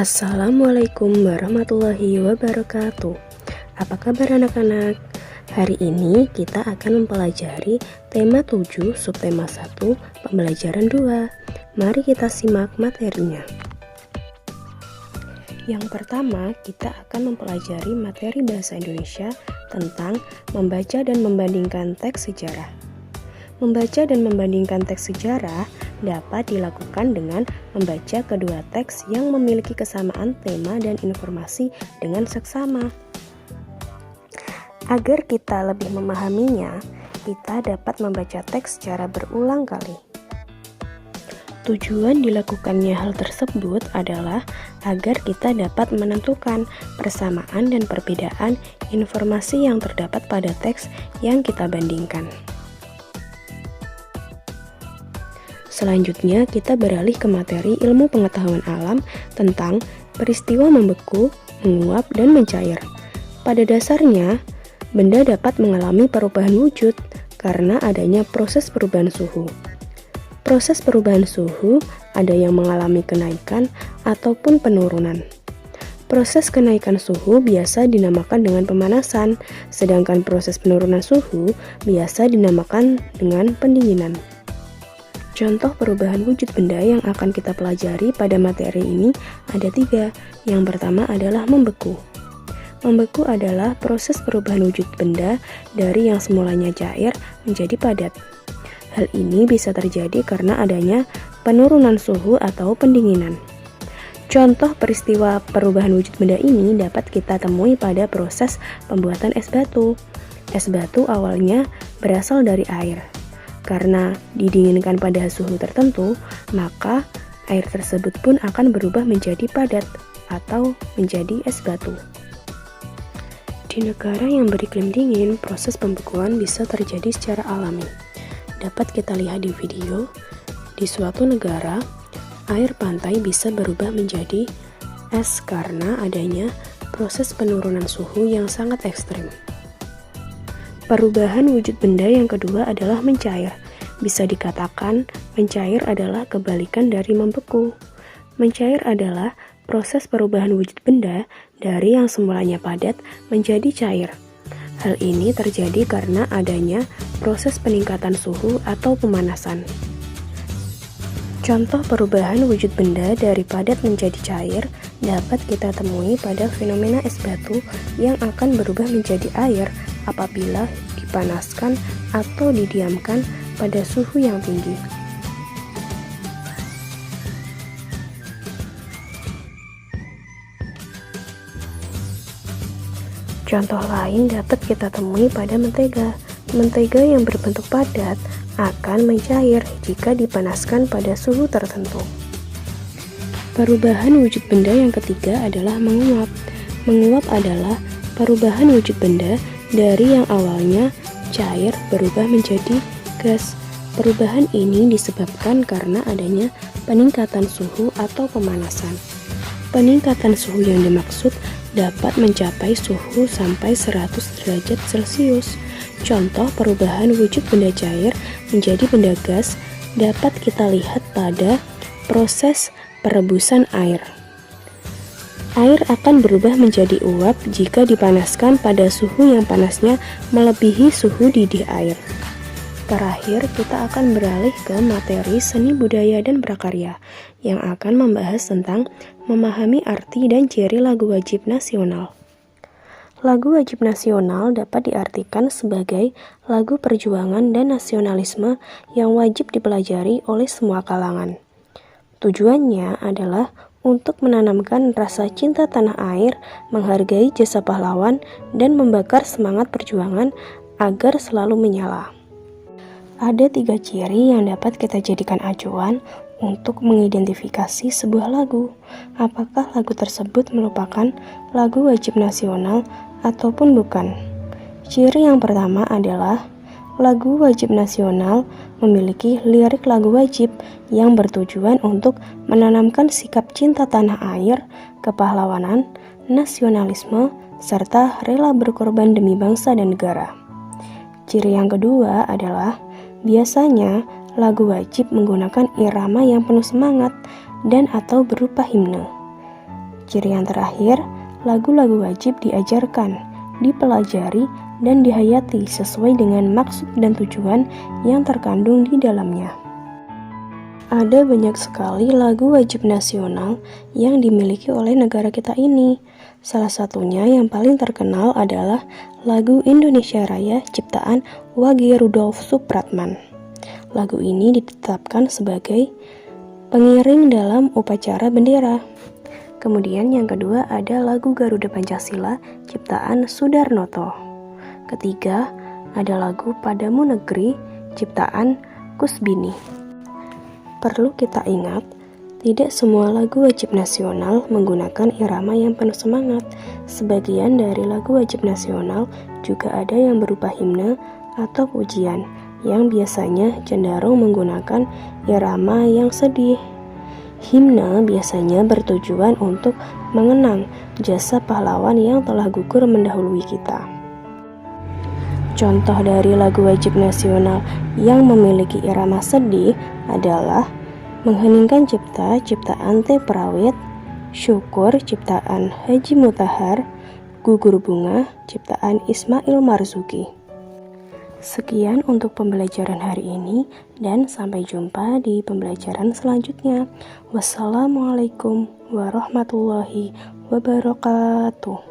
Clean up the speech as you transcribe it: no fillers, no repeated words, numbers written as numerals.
Assalamualaikum warahmatullahi wabarakatuh. Apa kabar anak-anak? Hari ini kita akan mempelajari tema 7 subtema 1 pembelajaran 2. Mari kita simak materinya. Yang pertama, kita akan mempelajari materi bahasa Indonesia tentang membaca dan membandingkan teks sejarah. Membaca dan membandingkan teks sejarah dapat dilakukan dengan membaca kedua teks yang memiliki kesamaan tema dan informasi dengan seksama. Agar kita lebih memahaminya, kita dapat membaca teks secara berulang kali. Tujuan dilakukannya hal tersebut adalah agar kita dapat menentukan persamaan dan perbedaan informasi yang terdapat pada teks yang kita bandingkan. Selanjutnya, kita beralih ke materi ilmu pengetahuan alam tentang peristiwa membeku, menguap, dan mencair. Pada dasarnya, benda dapat mengalami perubahan wujud karena adanya proses perubahan suhu. Proses perubahan suhu ada yang mengalami kenaikan ataupun penurunan. Proses kenaikan suhu biasa dinamakan dengan pemanasan, sedangkan proses penurunan suhu biasa dinamakan dengan pendinginan. Contoh perubahan wujud benda yang akan kita pelajari pada materi ini ada 3. Yang pertama adalah membeku. Membeku adalah proses perubahan wujud benda dari yang semulanya cair menjadi padat. Hal ini bisa terjadi karena adanya penurunan suhu atau pendinginan. Contoh peristiwa perubahan wujud benda ini dapat kita temui pada proses pembuatan es batu. Es batu awalnya berasal dari air. Karena didinginkan pada suhu tertentu, maka air tersebut pun akan berubah menjadi padat atau menjadi es batu. Di negara yang beriklim dingin, proses pembekuan bisa terjadi secara alami. Dapat kita lihat di video, di suatu negara, air pantai bisa berubah menjadi es karena adanya proses penurunan suhu yang sangat ekstrim. Perubahan wujud benda yang kedua adalah mencair. Bisa dikatakan, mencair adalah kebalikan dari membeku. Mencair adalah proses perubahan wujud benda dari yang semulanya padat menjadi cair. Hal ini terjadi karena adanya proses peningkatan suhu atau pemanasan. Contoh perubahan wujud benda dari padat menjadi cair dapat kita temui pada fenomena es batu yang akan berubah menjadi air apabila dipanaskan atau didiamkan pada suhu yang tinggi. Contoh lain dapat kita temui pada mentega. Mentega yang berbentuk padat akan mencair jika dipanaskan pada suhu tertentu. Perubahan wujud benda yang ketiga adalah menguap. Menguap adalah perubahan wujud benda dari yang awalnya cair berubah menjadi gas. Perubahan ini disebabkan karena adanya peningkatan suhu atau pemanasan. Peningkatan suhu yang dimaksud dapat mencapai suhu sampai 100 derajat Celcius. Contoh perubahan wujud benda cair menjadi benda gas dapat kita lihat pada proses perebusan air. Air akan berubah menjadi uap jika dipanaskan pada suhu yang panasnya melebihi suhu didih air. Terakhir, kita akan beralih ke materi seni budaya dan prakarya yang akan membahas tentang memahami arti dan ciri lagu wajib nasional. Lagu wajib nasional dapat diartikan sebagai lagu perjuangan dan nasionalisme yang wajib dipelajari oleh semua kalangan. Tujuannya adalah untuk menanamkan rasa cinta tanah air, menghargai jasa pahlawan, dan membakar semangat perjuangan agar selalu menyala. Ada 3 ciri yang dapat kita jadikan acuan untuk mengidentifikasi sebuah lagu. Apakah lagu tersebut merupakan lagu wajib nasional ataupun bukan? Ciri yang pertama adalah lagu wajib nasional memiliki lirik lagu wajib yang bertujuan untuk menanamkan sikap cinta tanah air, kepahlawanan, nasionalisme, serta rela berkorban demi bangsa dan negara. Ciri yang kedua adalah biasanya lagu wajib menggunakan irama yang penuh semangat dan atau berupa himne. Ciri yang terakhir, lagu-lagu wajib diajarkan, dipelajari, dan dihayati sesuai dengan maksud dan tujuan yang terkandung di dalamnya. Ada banyak sekali lagu wajib nasional yang dimiliki oleh negara kita ini. Salah satunya yang paling terkenal adalah lagu Indonesia Raya ciptaan Wage Rudolf Supratman. Lagu ini ditetapkan sebagai pengiring dalam upacara bendera. Kemudian yang kedua ada lagu Garuda Pancasila ciptaan Sudarnoto. Ketiga ada lagu Padamu Negeri ciptaan Kusbini. Perlu kita ingat, tidak semua lagu wajib nasional menggunakan irama yang penuh semangat. Sebagian dari lagu wajib nasional juga ada yang berupa himne atau pujian, yang biasanya cenderung menggunakan irama yang sedih. Himne biasanya bertujuan untuk mengenang jasa pahlawan yang telah gugur mendahului kita. Contoh dari lagu wajib nasional yang memiliki irama sedih adalah Mengheningkan Cipta ciptaan T. Prawit, Syukur ciptaan Haji Mutahar, Gugur Bunga ciptaan Ismail Marzuki. Sekian untuk pembelajaran hari ini dan sampai jumpa di pembelajaran selanjutnya. Wassalamualaikum warahmatullahi wabarakatuh.